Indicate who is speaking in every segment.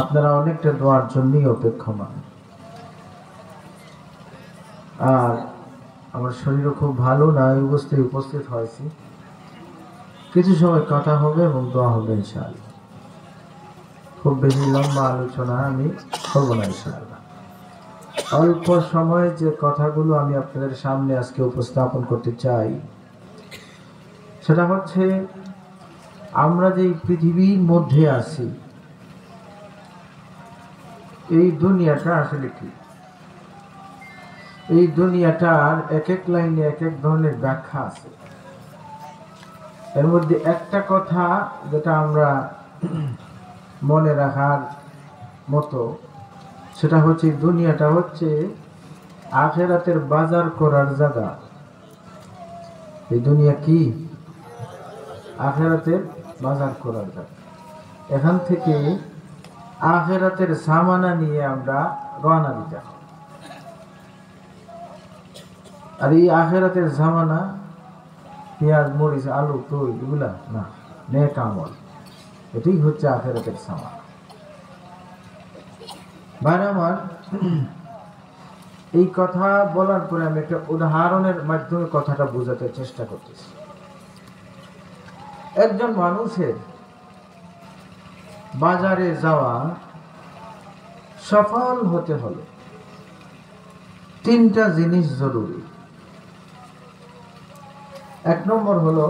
Speaker 1: আপনারা অনেকটা দোয়ার জন্যই অপেক্ষমান। আর আমার শরীরও খুব ভালো না, এই অবস্থায় উপস্থিত হয়েছি। কিছু সময় কথা হবে এবং দোয়া হবে ইনশাআল্লাহ। খুব বেশি লম্বা আলোচনা আমি করব না ইনশাআল্লাহ। অল্প সময়ে যে কথাগুলো আমি আপনাদের সামনে আজকে উপস্থাপন করতে চাই সেটা হচ্ছে, আমরা যে পৃথিবীর মধ্যে আছি, এই দুনিয়াটা আসলে কি? এই দুনিয়াটার এক এক লাইনে এক এক ধরনের ব্যাখ্যা আছে। এর মধ্যে একটা কথা যেটা আমরা মনে রাখার মতো, সেটা হচ্ছে দুনিয়াটা হচ্ছে আখিরাতের বাজার করার জায়গা। এই দুনিয়া কি? আখিরাতের বাজার করার জায়গা। এখান থেকে আখিরাতের সামানা নিয়ে আমরা রওনা দিতে হবে। আর এই আখিরাতের সামানা পেঁয়াজ, মরিচ, আলু, তৈল এগুলা না, নেক আমল, এটাই হচ্ছে আখিরাতের সামানা। ভাইরা আমার, এই কথা বলার পরে আমি একটা উদাহরণের মাধ্যমে কথাটা বোঝাতে চেষ্টা করতেছি। একজন মানুষের বাজারে যাওয়া সফল হতে হলে তিনটা জিনিস জরুরি। এক নম্বর হলো,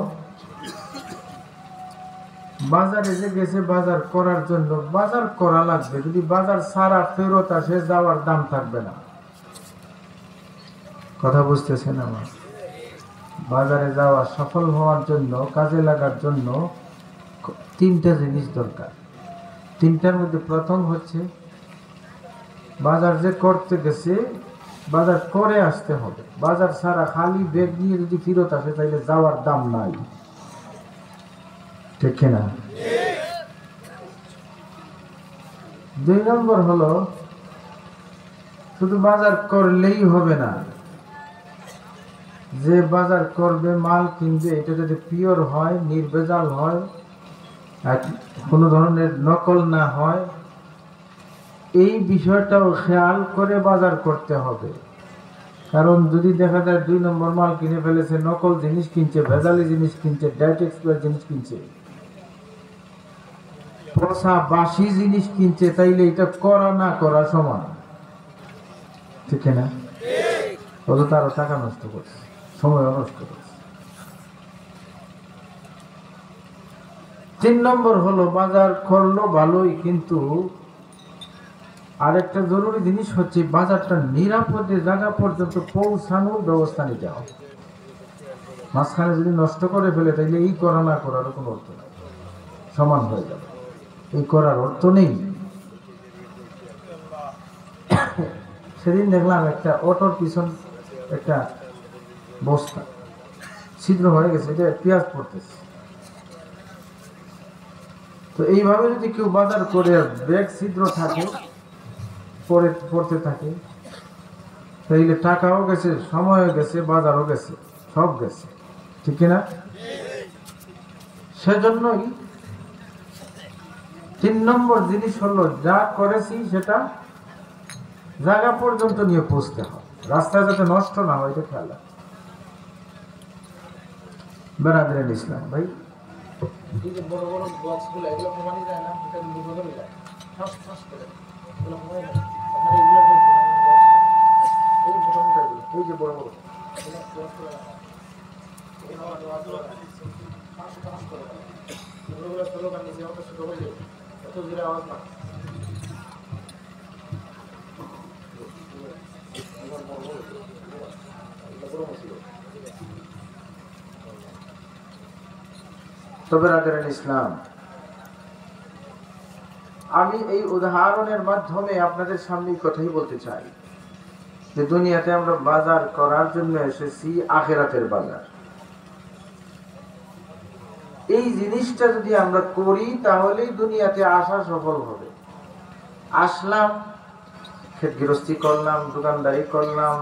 Speaker 1: বাজারে যে গেছে বাজার করার জন্য, বাজার করা লাগবে। যদি বাজার সারা ফেরত আসে, যাওয়ার দাম থাকবে না। কথা বুঝতেছেন আমার? বাজারে যাওয়া সফল হওয়ার জন্য, কাজে লাগার জন্য তিনটা জিনিস দরকার। তিনটার মধ্যে প্রথম হচ্ছে, বাজার যে করতে গেছে বাজার করে আসতে হবে। বাজার সারা খালি ব্যাগ নিয়ে যদি ফেরত আসে, তাইলে যাওয়ার দাম নাই। ঠিক না? দুই নম্বর হলো, শুধু বাজার করলেই হবে না। যে বাজার করবে, মাল কিনবে, এটা যদি পিওর হয়, নির্ভেজাল হয়, কোনো ধরনের নকল না হয়, এই বিষয়টাও খেয়াল করে বাজার করতে হবে। কারণ যদি দেখা যায় 2 নম্বর মাল কিনে ফেলেছে, নকল জিনিস কিনছে, ভেজালি জিনিস কিনছে, ডেট এক্সপায়ার জিনিস কিনছে, পচা বাসি জিনিস কিনছে, তাইলে এটা করা না করা সমান। ঠিক না? অত তারও টাকা নষ্ট করছে, সময় নষ্ট করছে। 3 নম্বর হলো, বাজার করলো ভালোই, কিন্তু আরেকটা জরুরি জিনিস হচ্ছে, বাজারটা নিরাপদে জায়গা পর্যন্ত পৌঁছানোর ব্যবস্থা নিতে হবে। মাঝখানে যদি নষ্ট করে ফেলে, তাইলে এই করা না করার কোনো অর্থ নেই, সমান হয়ে যাবে। এই করার অর্থ নেই। সেদিন দেখলাম একটা অটোর পিছন একটা বস্তা ছিদ্র হয়ে গেছে, এটা পেঁয়াজ পড়তেছে। তো এইভাবে যদি কেউ বাজার করে ব্যাগ ছিদ্র থাকে, পড়তে থাকে, তাইলে টাকাও গেছে, সময়ও গেছে, বাজারও গেছে, সব গেছে। ঠিক না? সেজন্যই 3 নম্বর জিনিস হলো, যা করেছি সেটা জায়গা পর্যন্ত নিয়ে পৌঁছতে হবে, রাস্তায় যাতে নষ্ট না হয়, এটা খেয়াল রাখতে। বেরাদারিন ইসলাম ভাই, এই যে বড় বড় বক্সগুলো, এগুলো কমানি যায় না, এটা দুটো করে যায়, ঠাস ঠাস করে এগুলো কমাই না। আপনারা এগুলো এই মোটামুটি, এই যে বড় বড় এগুলো বক্স করে রাখা, এগুলো ঠাস ঠাস করে এগুলো স্লোগান নিচে অত ছোট হয়ে যায়, এত জোরে আওয়াজ না। তবে বেরাদারিন ইসলাম, আমি এই উদাহরণের মাধ্যমে আপনাদের সামনে কথাই বলতে চাই যে, দুনিয়াতে আমরা বাজার করার জন্য এসেছি, আখিরাতের বাজার। এই জিনিসটা যদি আমরা করি, তাহলেই দুনিয়াতে আসা সফল হবে। আসলাম, ক্ষেত গৃহস্থী করলাম, দোকানদারি করলাম,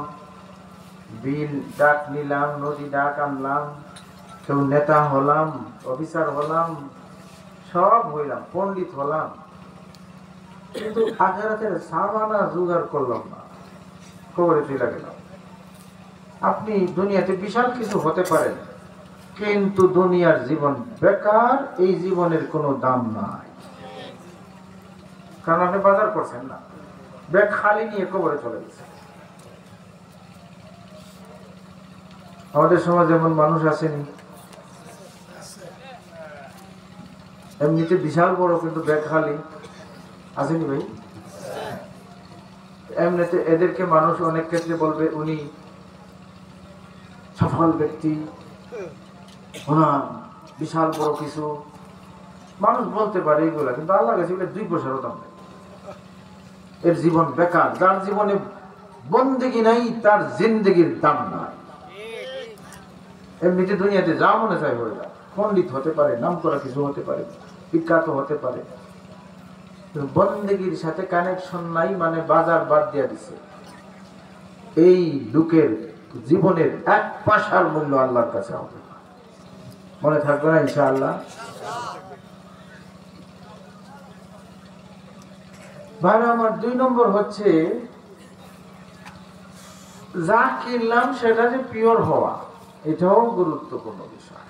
Speaker 1: বিল ডাক নিলাম, নদী ডাক আনলাম, কেউ নেতা হলাম, অফিসার হলাম, সব হইলাম, পণ্ডিত হলাম, কিন্তু আখিরাতের সামানা জোগাড় করলাম না, কবরে চলে গেলাম। আপনি দুনিয়াতে বিশাল কিছু হতে পারেন, কিন্তু দুনিয়ার জীবন বেকার, এই জীবনের কোনো দাম নাই। কারণ আপনি বাজার করছেন না, ব্যাগ খালি নিয়ে কবরে চলে গেছে। আমাদের সমাজে এমন মানুষ আসেনি, এমনিতে বিশাল বড় কিন্তু ব্যাগ খালি, আসেনি ভাই? এমনিতে এদেরকে মানুষ অনেক ক্ষেত্রে বলবে উনি সফল ব্যক্তি, ওনার বিশাল বড় কিছু, মানুষ বলতে পারে এগুলা, কিন্তু আল্লাহ কাছে 2 পয়সারও দাম নেই। এর জীবন বেকার। যার জীবনে বন্দেগী নাই, তার জিন্দেগির দাম নাই। এমনিতে দুনিয়াতে যা মনে চায় হয়ে যায়, পণ্ডিত হতে পারে, নাম করা কিছু হতে পারে, বিখ্যাত হতে পারে, বন্দেগীর সাথে কানেকশন নাই, মানে বাজার বাদ দিয়া দিছে। এই লোকের জীবনের 1 পয়সার মূল্য আল্লাহর কাছে হবে না। মনে থাকবে না ইনশাআল্লাহ? ভাই আমার 2 নম্বর হচ্ছে যা কিনলাম সেটা যে পিওর হওয়া, এটাও গুরুত্বপূর্ণ বিষয়।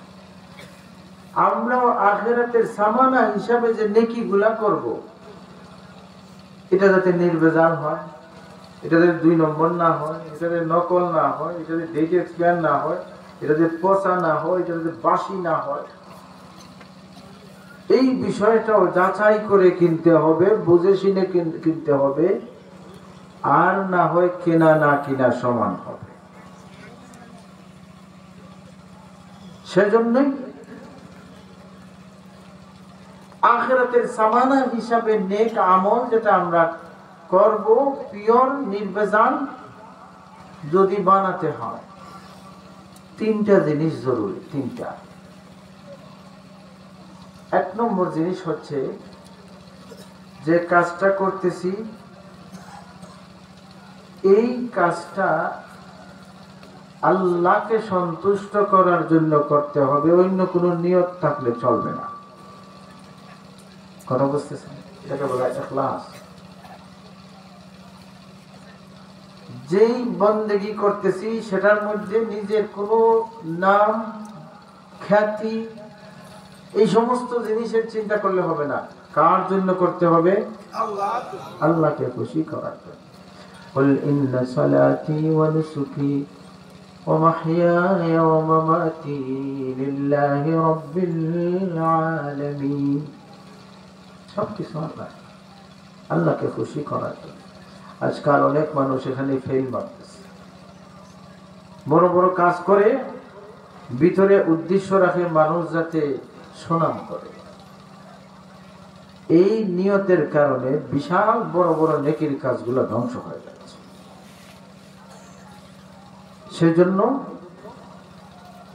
Speaker 1: আমরা আখিরাতের সামানা হিসাবে যে নেকিগুলা করব, এটা যাতে নির্ভেজাল হয়, এটা যাতে 2 নম্বর না হয়, এটা যাতে নকল না হয়, এটা যাতে ডেট এক্সপায়ার না হয়, এটা যাতে পচা না হয়, এটা যাতে বাসি না হয়, এই বিষয়টাও যাচাই করে কিনতে হবে, বুঝে শুনে কিনতে হবে। আর না হয় কেনা না কিনা সমান হবে। সেজন্যই আখিরাতের সামানা হিসাবে নেক আমল যেটা আমরা করব, পিওর নির্ভেজাল যদি বানাতে হয়, 3টা জিনিস জরুরি। 3টা। 1 নম্বর জিনিস হচ্ছে যে কাজটা করতেছি, এই কাজটা আল্লাহকে সন্তুষ্ট করার জন্য করতে হবে, অন্য কোনো নিয়ত থাকলে চলবে না। কথা বুঝতেছেন? এটাকে বলা হয় ইখলাস। যেই বন্দেগী করতেছি সেটার মধ্যে নিজের কোনো নাম, খ্যাতি, এই সমস্ত জিনিসের চিন্তা করলে হবে না। কার জন্য করতে হবে? আল্লাহকে খুশি করার জন্য। قل إن صلاتي ونسكي ومحياي ومماتي لله رب العالمين। সব কিছু আল্লাহকে খুশি করার জন্য। আজকাল অনেক মানুষ এখানে ফেল মারতেছে, বড় বড় কাজ করে, ভিতরে উদ্দেশ্য রাখে মানুষ যাতে সুনাম করে। এই নিয়তের কারণে বিশাল বড় বড় নেকির কাজগুলো ধ্বংস হয়ে যাচ্ছে। সেজন্য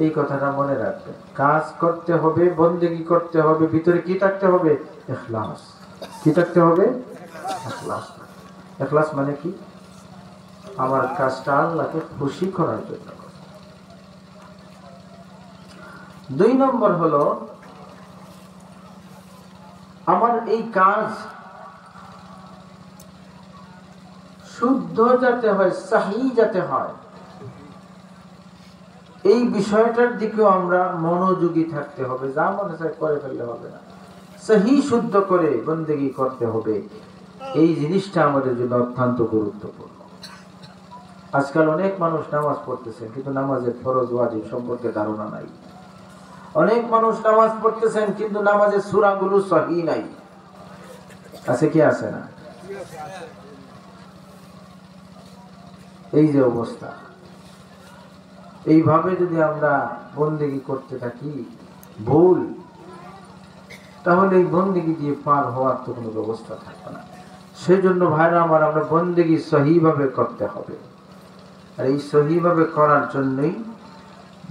Speaker 1: এই কথাটা মনে রাখবেন, কাজ করতে হবে, বন্দেগী করতে হবে, ভিতরে কি থাকতে হবে? ইখলাস। কি থাকতে হবে? ইখলাস। ইখলাস মানে কি? আমার কাজটা আল্লাহকে খুশি করার জন্য। 2 নম্বর হলো আমার এই কাজ শুদ্ধ যাতে হয়, সহি যাতে হয়, এই বিষয়টার দিকেও আমরা মনোযোগী থাকতে হবে। যা মনে চায় করে ফেললে হবে না, সহি শুদ্ধ করে বন্দেগী করতে হবে। এই জিনিসটা আমাদের জন্য অত্যন্ত গুরুত্বপূর্ণ। আজকাল অনেক মানুষ নামাজ পড়তেছেন, কিন্তু নামাজের ফরজ ওয়াজিব সম্পর্কে ধারণা নাই। অনেক মানুষ নামাজ পড়তেছেন, কিন্তু নামাজের সূরাগুলো সহি নাই। আছে কি আছে না? এই যে অবস্থা, এইভাবে যদি আমরা বন্দেগী করতে থাকি ভুল, তাহলে এই বন্দেগী দিয়ে পার হওয়ার তো কোনো ব্যবস্থা থাকবে না। সেজন্য ভাইরা আমার, আমরা বন্দেগী সহিভাবে করতে হবে। আর এই সহিভাবে করার জন্যই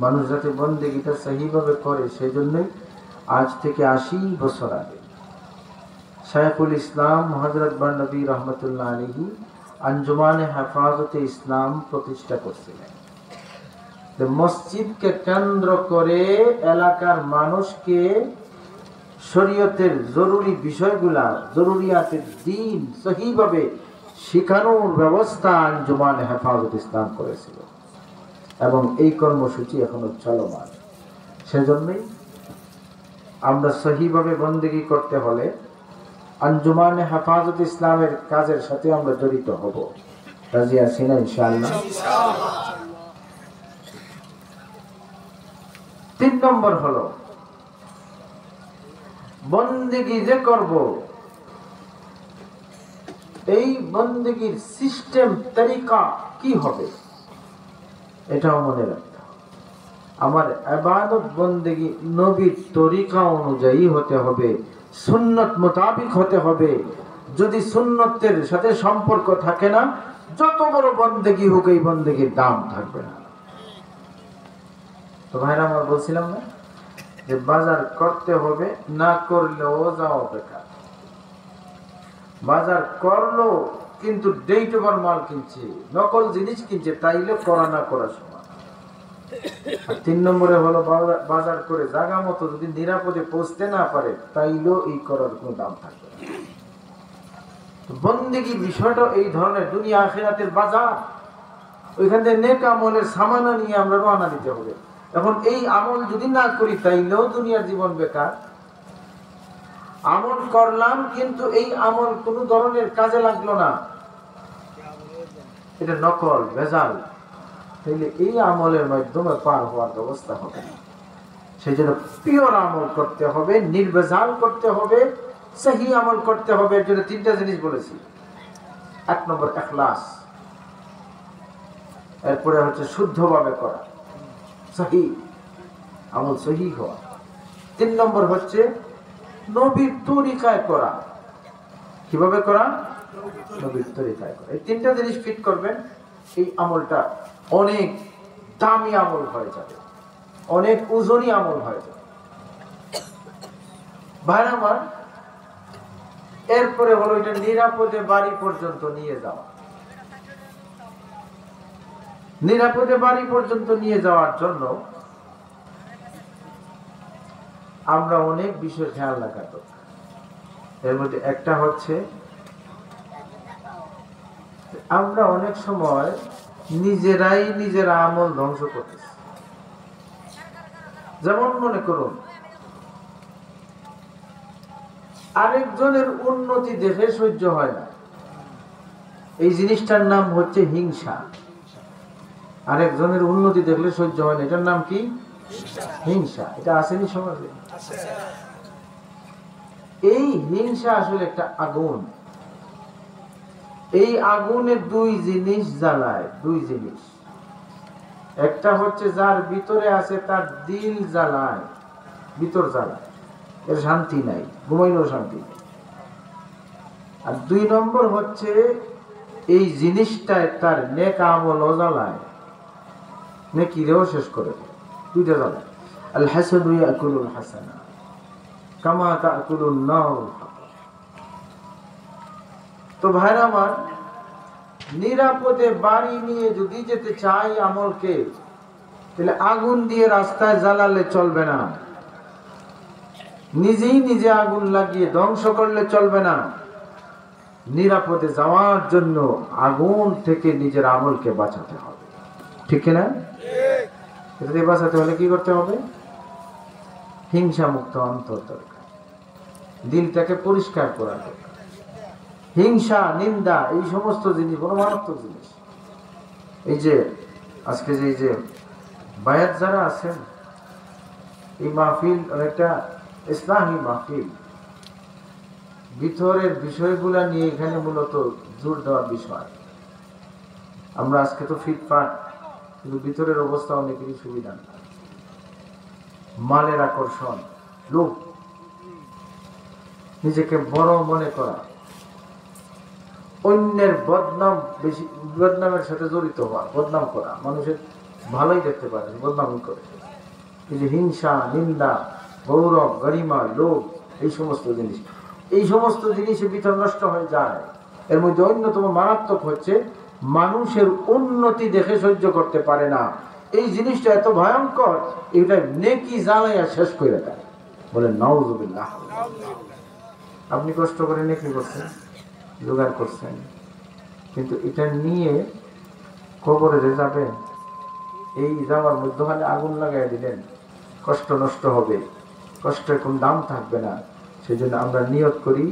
Speaker 1: মানুষ যাতে বন্দেগীটা সহিভাবে করে, সেজন্যই আজ থেকে 80 বছর আগে শাইখুল ইসলাম হযরত বানবী রহমতুল্লাহ আলাইহি আঞ্জুমানে হেফাজতে ইসলাম প্রতিষ্ঠা করছিলেন। মসজিদকে কেন্দ্র করে এলাকার মানুষকে শরীয়তের জরুরি বিষয়গুলা, জরুরিয়াতের দিন সহিভাবে শিখানোর ব্যবস্থা আঞ্জুমান হেফাজত ইসলাম করেছিল এবং এই কর্মসূচি এখনো চলমান। সেজন্যই আমরা সহিভাবে বন্দেগী করতে হলে আঞ্জুমান হেফাজত ইসলামের কাজের সাথে আমরা জড়িত হব। রাজি আছি না ইনশাআল্লাহ? 3 নম্বর হলো বন্দেগী যে করব, এই বন্দেগীর সিস্টেম তরিকা কি হবে এটাও মনে রাখতে হবে। আমার ইবাদত বন্দেগী নবীর তরিকা অনুযায়ী হতে হবে, সুন্নত মোতাবিক হতে হবে। যদি সুন্নতের সাথে সম্পর্ক থাকে না, যত বড় বন্দেগী হোক এই বন্দেগীর দাম থাকবে না। তো ভাইরা আমার বলছিলাম না যে বাজার করতে হবে, না করলেও যাওয়া বেকার। বাজার করলো কিন্তু ডেট ওভার মাল কিনছে, নকল জিনিস কিনছে, তাইলে করা না করার সময়। আর 3 নম্বরে হলো বাজার করে জায়গা মতো যদি নিরাপদে পৌঁছতে না পারে, তাইলেও এই করার কোনো দাম থাকবে না। বন্দেগীর বিষয়টা এই ধরনের, দুনিয়া আখিরাতের বাজার, ওইখান থেকে নেক আমলের সামানা নিয়ে আমরা রওনা দিতে হবে। এখন এই আমল যদি না করি, তাইলেও দুনিয়ার জীবন বেকার। আমল করলাম কিন্তু এই আমল কোন ধরনের কাজে লাগলো না, এটা নকল, ভেজাল, তাইলে এই আমলের মাধ্যমে পার হওয়ার ব্যবস্থা হবে না। সেই জন্য পিওর আমল করতে হবে, নির্ভেজাল করতে হবে, সহি আমল করতে হবে। এর জন্য 3টা জিনিস বলেছি। 1 নম্বর ইখলাস, এরপরে হচ্ছে শুদ্ধভাবে করা, সহি আমল, সহি হওয়া। 3 নম্বর হচ্ছে নবীর তরিকায় করা। কিভাবে করা? নবীর তরিকায় করা। এই 3টা জিনিস ফিট করবেন, এই আমলটা অনেক দামি আমল হয়ে যাবে, অনেক ওজনী আমল হয়ে যাবে। ভাই আমার, এরপরে হলো এটা নিরাপদে বাড়ি পর্যন্ত নিয়ে যাওয়া। নিরাপদে বাড়ি পর্যন্ত নিয়ে যাওয়ার জন্য আমরা অনেক বিষয় খেয়াল রাখা দরকার। এর মধ্যে একটা হচ্ছে আমরা অনেক সময় নিজেরাই নিজের আমল ধ্বংস করতেছি। যেমন মনে করুন, আরেকজনের উন্নতি দেখে সহ্য হয় না, এই জিনিসটার নাম হচ্ছে হিংসা। আরেকজনের উন্নতি দেখলে সহ্য হয় না, এটার নাম কি? হিংসা। এটা আসেনি সমাজে? এই হিংসা আসলে একটা আগুন। এই আগুনে 2 জিনিস জ্বালায়, 2 জিনিস। একটা হচ্ছে যার ভিতরে আছে তার দিল জ্বালায়, ভিতর জ্বালায়, এর শান্তি নাই, ঘুমাইলেও শান্তি নেই। আর 2 নম্বর হচ্ছে এই জিনিসটায় তার নেক আমল জ্বালায়, নেকিরেও শেষ করে দেয়। 2টা জ্বালায়। আল হাসাদু ইয়াকুলুল হাসানা কামা তাকুলুন নার। তো ভাইরা আমার, নিরাপদে বাড়ি নিয়ে যদি যেতে চাই আমলকে, তাহলে আগুন দিয়ে রাস্তায় জ্বালালে চলবে না, নিজেই নিজে আগুন লাগিয়ে ধ্বংস করলে চলবে না। নিরাপদে যাওয়ার জন্য আগুন থেকে নিজের আমলকে বাঁচাতে হবে, ঠিক না? এটা দিয়ে বাঁচাতে হলে কি করতে হবে? হিংসা মুক্ত অন্তর দরকার, দিলটাকে পরিষ্কার করা দরকার। হিংসা, নিন্দা, এই সমস্ত জিনিস বড় মারাত্মক জিনিস। এই যে আজকে যে বায়াত যারা আছেন, এই মাহফিল অনেকটা ইসলামী মাহফিল। ভিতরের বিষয়গুলা নিয়ে এখানে মূলত জোর দেওয়ার বিষয়। আমরা আজকে তো ফিটফাট, কিন্তু ভিতরের অবস্থা অনেকেরই সুবিধা না। মালের আকর্ষণ, লোভ, নিজেকে বড় মনে করা, অন্যের বদনাম, বেশি বদনামের সাথে জড়িত হওয়া, বদনাম করা, মানুষের ভালোই দেখতে পারে বদনাম করে। এই যে হিংসা, নিন্দা, গৌরব, গরিমা, লোভ, এই সমস্ত জিনিস, এই সমস্ত জিনিসের ভিতর নষ্ট হয়ে যায়। এর মধ্যে অন্যতম মারাত্মক হচ্ছে মানুষের উন্নতি দেখে সহ্য করতে পারে না। এই জিনিসটা এত ভয়ঙ্কর, এটা নেকি জ্বালাইয়া শেষ করে দেয়। বলেন নাউযুবিল্লাহ। আপনি কষ্ট করে নেকি করছেন, জোগাড় করছেন, কিন্তু এটা নিয়ে কবরে যে যাবেন, এই যাওয়ার মধ্যখানে আগুন লাগাই দিলেন, কষ্ট নষ্ট হবে, কষ্টের কোন দাম থাকবে না। সেই জন্য আমরা নিয়ত করি,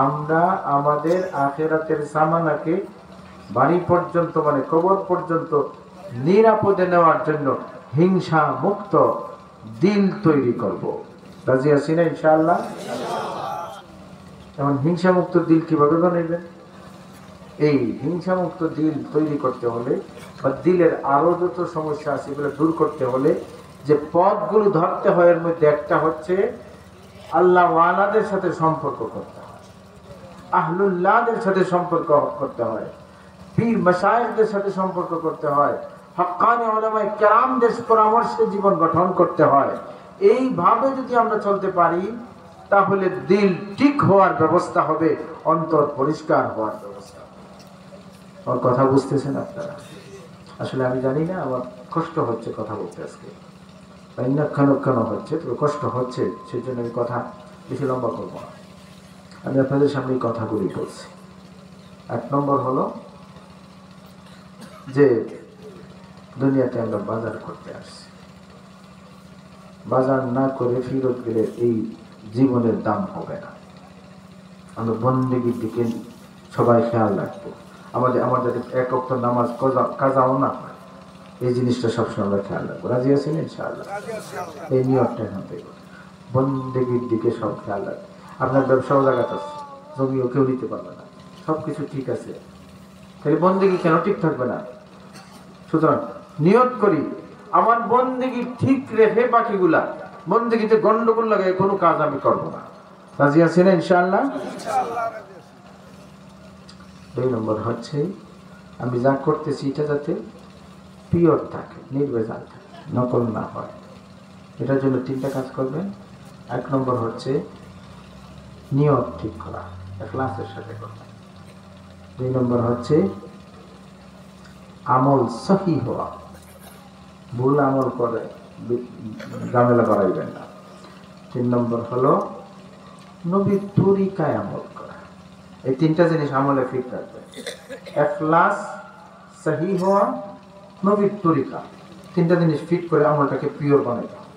Speaker 1: আমরা আমাদের আখিরাতের সামানাকে বাড়ি পর্যন্ত মানে কবর পর্যন্ত নিরাপদে নেওয়ার জন্য হিংসা মুক্ত দিল তৈরি করব। রাজি আছি না ইনশাআল্লাহ? এমন হিংসা মুক্ত দিল কিভাবে বানাইবেন? এই হিংসা মুক্ত দিল তৈরি করতে হলে বা দিলের আরো যত সমস্যা আছে এগুলো দূর করতে হলে যে পথগুলো ধরতে হয় এর মধ্যে একটা হচ্ছে আল্লাহ ওয়ালাদের সাথে সম্পর্ক করতে হয়, আহলুল্লাহদের সাথে সম্পর্ক করতে হয়, পীর মাশায়েখদের সাথে সম্পর্ক করতে হয়, হক্কানি উলামায়ে কেরামদের পরামর্শে জীবন গঠন করতে হয়। এইভাবে যদি আমরা চলতে পারি তাহলে দিল ঠিক হওয়ার ব্যবস্থা হবে, অন্তর পরিষ্কার হওয়ার ব্যবস্থা। আমার কথা বুঝতেছেন আপনারা? আসলে আমি জানি না, আমার কষ্ট হচ্ছে কথা বলতে আজকে, কেন হচ্ছে, তবে কষ্ট হচ্ছে, সেই জন্য আমি কথা বেশি লম্বা করবো না। আমি আপনাদের সামনে এই কথাগুলি বলছি। 1 নম্বর হলো যে দুনিয়াতে আমরা বাজার করতে আসছি, বাজার না করে ফিরত গেলে এই জীবনের দাম হবে না। আমরা বন্দেগীর দিকে সবাই খেয়াল রাখবো, আমাদের এক ওয়াক্ত নামাজ কাজাও না হয়, এই জিনিসটা সবসময় আমরা খেয়াল রাখবো। রাজি আছেন ইনশাআল্লাহ? এই নিয়তটা এখান থেকে বন্দেগীর দিকে সব খেয়াল রাখবো। আপনার ব্যবসাও জায়গা আছে, জমিও কেউ নিতে পারবে না, সবকিছু ঠিক আছে, তাহলে বন্দেগী কেন ঠিক থাকবে না? সুতরাং নিয়ত করি আমার বন্দেগী ঠিক রেখে বাকিগুলা বন্দেগীতে গন্ডগোল লাগে কোনো কাজ আমি করবো না। রাজি আছেন ইনশাআল্লাহ? 2 নম্বর হচ্ছে আমি যা করতেছি এটা যাতে পিওর থাকে, নির্ভেজাল থাকে, নকল না হয়। এটার জন্য 3টা কাজ করবেন। 1 নম্বর হচ্ছে নিয়ত ঠিক করা, ইখলাসের সাথে করবেন। 2 নম্বর হচ্ছে আমল সহি হওয়া, ভুল আমল করে ঝামেলা বাড়াইবেন না। 3 নম্বর হলো নবীর তরিকায় আমল করা। এই 3টা জিনিস আমলে ফিট রাখবেন, ইখলাস, সহি হওয়া, নবীর তরিকা। 3টা জিনিস ফিট করে আমলটাকে পিওর বানাইতে হবে।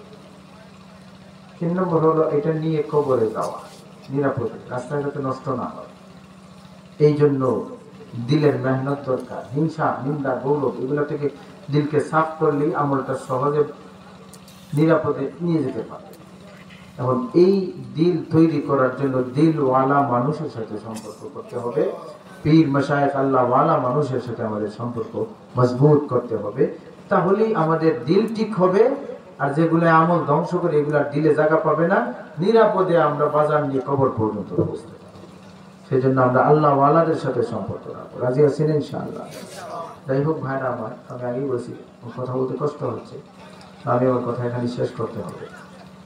Speaker 1: 3 নম্বর হলো এটা নিয়ে কবরে যাওয়া নিরাপদে, রাস্তায় যাতে নষ্ট না হয়। এই জন্য দিলের মেহনত দরকার। হিংসা, নিন্দা, গৌরব এগুলো থেকে দিলকে সাফ করলেই আমলটা সহজে নিরাপদে নিয়ে যেতে পারে। এখন এই দিল তৈরি করার জন্য দিলওয়ালা মানুষের সাথে সম্পর্ক করতে হবে, পীর মাশায়েখ আল্লাহওয়ালা মানুষের সাথে আমাদের সম্পর্ক মজবুত করতে হবে, তাহলেই আমাদের দিল ঠিক হবে। আর যেগুলো আমল ধ্বংস করে এগুলা দিলে জায়গা পাবে না, নিরাপদে আমরা বাজার নিয়ে কবর পর্যন্ত পৌঁছতে পারবো। সেই জন্য আমরা আল্লাহওয়ালাদের সাথে সম্পর্ক রাখবো। রাজি আছেন ইনশাআল্লাহ? যাই হোক ভাইরা আমার, আমি আগেই বলছি কথা বলতে কষ্ট হচ্ছে, আমি আমার কথা এখানে শেষ করতে হবে।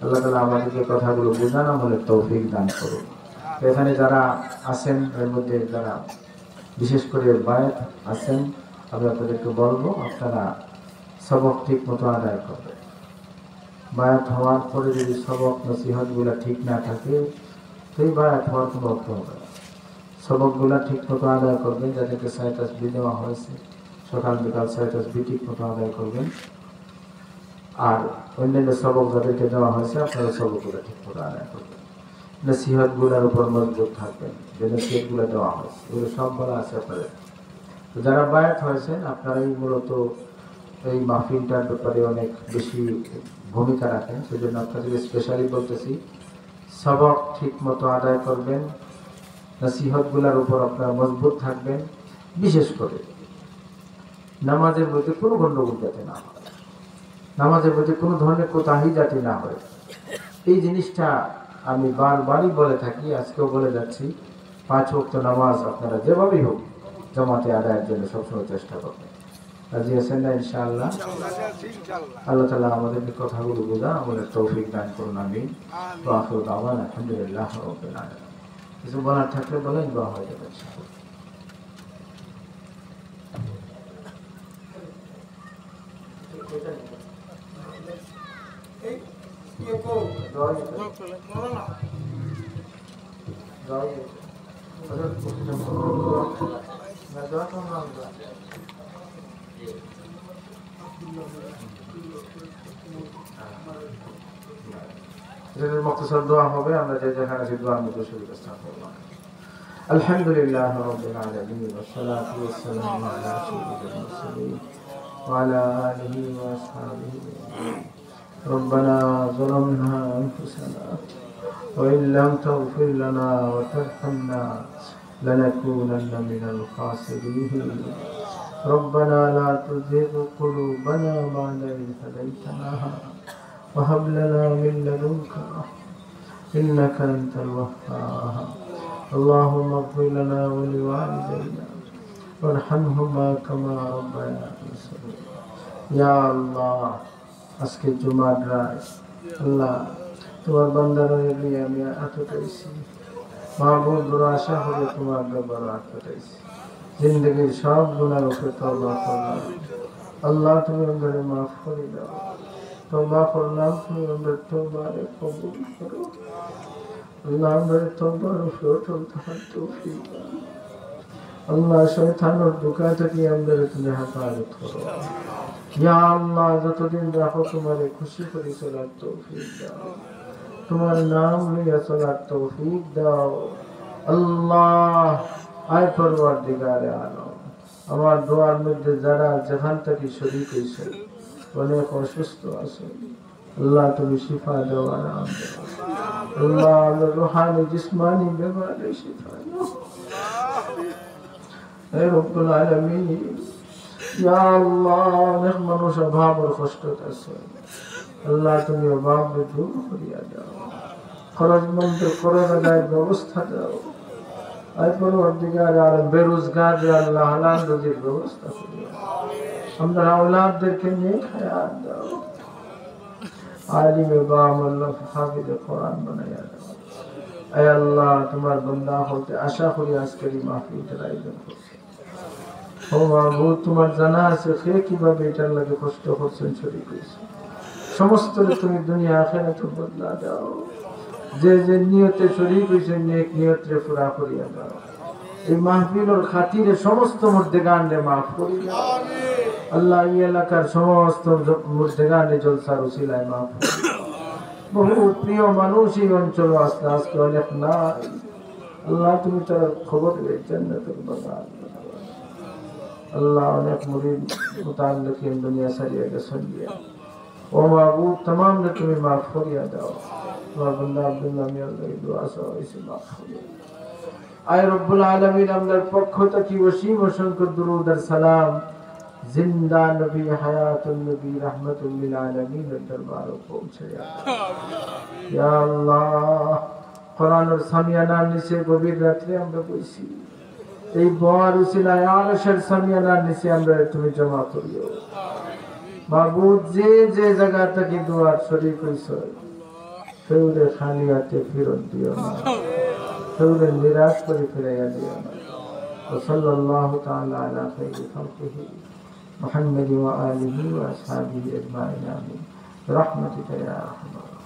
Speaker 1: আল্লাহ তাআলা আমাদেরকে কথাগুলো বোঝান, আমলের তৌফিক দান করুন। এখানে যারা আছেন এর মধ্যে যারা বিশেষ করে বায়াত আছেন, আমি আপনাদেরকে বলবো আপনারা সবক ঠিক মতো আদায় করবেন। বায়াত হওয়ার পরে যদি সবক নসিহতগুলো ঠিক না থাকে তো এই বায়াত হওয়ার কোনো অর্থ হবে না। সবকগুলো ঠিক মতো আদায় করবেন, যাদেরকে সায়ে তাসবিহ দেওয়া হয়েছে সকাল বিকাল সায়ে তাসবিহ ঠিক মতো আদায় করবেন। আর অন্যান্য সবক যাদেরকে দেওয়া হয়েছে আপনারা সবকগুলো ঠিক মতো আদায় করবেন। নসিহতগুলোর উপর মজবুত থাকবেন, যে নসিহতগুলো দেওয়া হয়েছে এগুলো সব বলা আছে আপনাদের। তো যারা বায়াত হয়েছেন আপনারাই মূলত এই মাহফিলটার ব্যাপারে অনেক বেশি ভূমিকা রাখেন, সেই জন্য আপনাদের স্পেশালি বলতেছি সবক ঠিক মতো আদায় করবেন, নসিহতগুলোর উপর আপনারা মজবুত থাকবেন। বিশেষ করে নামাজের মধ্যে কোনো গণ্ডগোল যাতে না হয়, নামাজের মধ্যে কোনো ধরনের কোতাহি যাতে না হয়, এই জিনিসটা আমি বারবারই বলে থাকি, আজকেও বলে যাচ্ছি। 5 ওয়াক্ত নামাজ আপনারা যেভাবেই হোক জামাতে আদায়ের জন্য সবসময় চেষ্টা করবেন। রাজি আছেন না ইনশাআল্লাহ? আল্লাহ তাআলা আমাদেরকে কথাগুলো বোঝা আমাদের তৌফিক দান করুন। আমিন। ওয়া আখিরু দাওয়ানা আলহামদুলিল্লাহি রাব্বিল আলামিন। কিছু বলার থাকলে বলেন, দোয়া হয়ে যাবে ইনশাআল্লাহ। مختصر دعا হবে আমরা যে যেখানে সেই দোয়ার মধ্যে শরীর স্থান করব আলহামদুলিল্লাহ রাব্বিল আলামিন والصلاه والسلام على سيدنا المرسلين وعلى اله واصحابه ربنا ظلمنا انفسنا وان لم تغفر لنا وترحمنا لنكونن من الخاسرين ربنا لا تزغ قلوبنا بعد إذ هديتنا وهب لنا من لدنك إنك أنت الوهاب اللهم اغفر لنا ولوالدينا وارحمهما كما ربيانا صغيرا يا الله আজকে জুমার রাত আল্লাহ তোমার বান্দাদের নিয়ে আমি আটকাইছি মাহবুব বড় আশা হবে তোমার দরবারে আটকাইছি জিন্দেগীর সব গুনাহ উপরে তওবা করলাম আল্লাহ তুমি আমাদের মাফ করে দাও তওবা করলাম তুমি আমাদের তওবারে কবুল করো আল্লাহ আমাদের তওবার উপরে চলতে তৌফিক দাও আল্লাহ শয়তানের ধোঁকা থেকে আমাদের তুমি হেফাজত করো ইয়া আল্লাহ যতদিন রাখো তোমারে খুশি করে চলার তৌফিক দাও তোমার নাম নিয়ে চলার তৌফিক দাও আল্লাহ আয় পরওয়ারদিগারে আলম আমার দোয়ার মধ্যে যারা যেখান থেকে শরীক হয়েছে অনেক অসুস্থ আছে আল্লাহ তুমি শিফা দাও আরাম দাও আল্লাহ আমার রুহানি জিসমানি বেমারে শিফা দাও হে রব্বুল আলামিন ইয়া আল্লাহ অনেক মানুষ অভাব আর কষ্ট আছে আল্লাহ তুমি অভাব দূর করিয়া দাও খরচমন্দ খরচ আদায়ের ব্যবস্থা দাও আয় পরওয়ারদিগার আলম বেরোজগার আল্লাহ হালাল রুজির ব্যবস্থা করিও আমরা আওলাদদেরকে নেক হায়াত দাও আলিমে বাআল্লাহ হাফিজে কোরআন বানায়া দাও আয় আল্লাহ তোমার বান্দা হতে আশা করি আজকের এই মাহফিলের আয়োজন করছি ও মাহবুব তোমার জানা আছে সে কিভাবে এটার লাগে কষ্ট করছেন শরীক হয়েছে সমস্ত তুমি দুনিয়া আখিরাতে বদলা দাও যে যে নিয়তে শরীক হয়েছে নেক নিয়তে পুরা করিয়া দাও এই মাহফিলের খাতিরে সমস্ত মুর্দেগানরে মাফ করিয়া দাও আল্লাহ এই এলাকার সমস্ত মুর্দেগানে জলসার উসিলায় মাফ করিয়া দাও বহু প্রিয় মানুষ এই অঞ্চল আস্তে আস্তে অনেক নাই আল্লাহ তুমি তার খবর জান্নাতুল বাগান আল্লাহ অনেক মুরিদ মুতাআল্লিকিন দুনিয়া ছাড়িয়ে গেছেন ও মাহবুব तमाम ने তুমি মাফ করিয়া দাও তোমার বান্দা আব্দুল্লাহ মিয়াঁর দোয়া সবাইকে মাফ করিয়া আয় রব্বুল আলামিন আমাদের পক্ষ থেকে অসীম অসংখ্য দুরূদ আর সালাম জিন্দা নবী হায়াতুন নবী রাহমাতুল লিল আলামিনের দরবারে পৌঁছে ইয়া আল্লাহ কোরআনের সামিয়ানার নিচে গভীর রাতে আমরা বসি এই দোয়ার উসিলায় আরশের সামিয়ানার নিচে আমরা তুমি জমা করিও মাহবুব যে যে জায়গা থেকে দোয়ার শরীক হইছে সেউরে খালি হাতে ফেরত দিও না সেউরে নিরাশ করে ফিরাইয়া দিও না সাল্লাল্লাহু তাআলা আলা খাইরি খালকিহি মুহাম্মাদি ওয়া আলিহি ওয়া আসহাবিহি আজমাইন আমিন برحمتك يا ارحم الراحمين